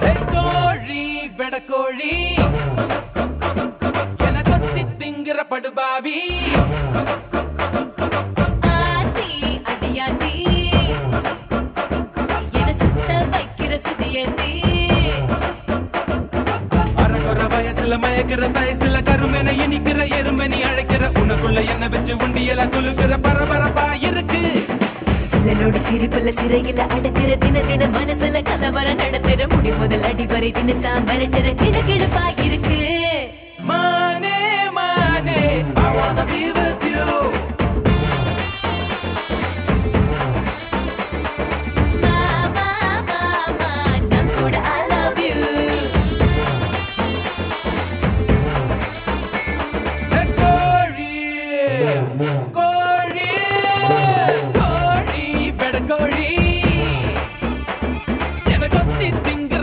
கோழி வெடக்கோழி என கொத்தி திங்கிற படுபாவி ஆத்தி அடியாத்தி என சுத்த வைக்கிற சுதியந்தி அரகுற வயசுல மயக்கிற சயசுல கருமென இனிக்கிற எருமனி அழைக்கிற உனக்குள்ள என்ன வச்சு உண்டியல குலுக்கிற பரபரப்பா இருக்கு இதனோட சிரிப்புல சிறையில அடக்கிற தின தின மனசுல கலவர நடத்துற முடி முதல் அடி வரை தினசா மிரட்டுற கிழக்கிழப்பா இருக்கு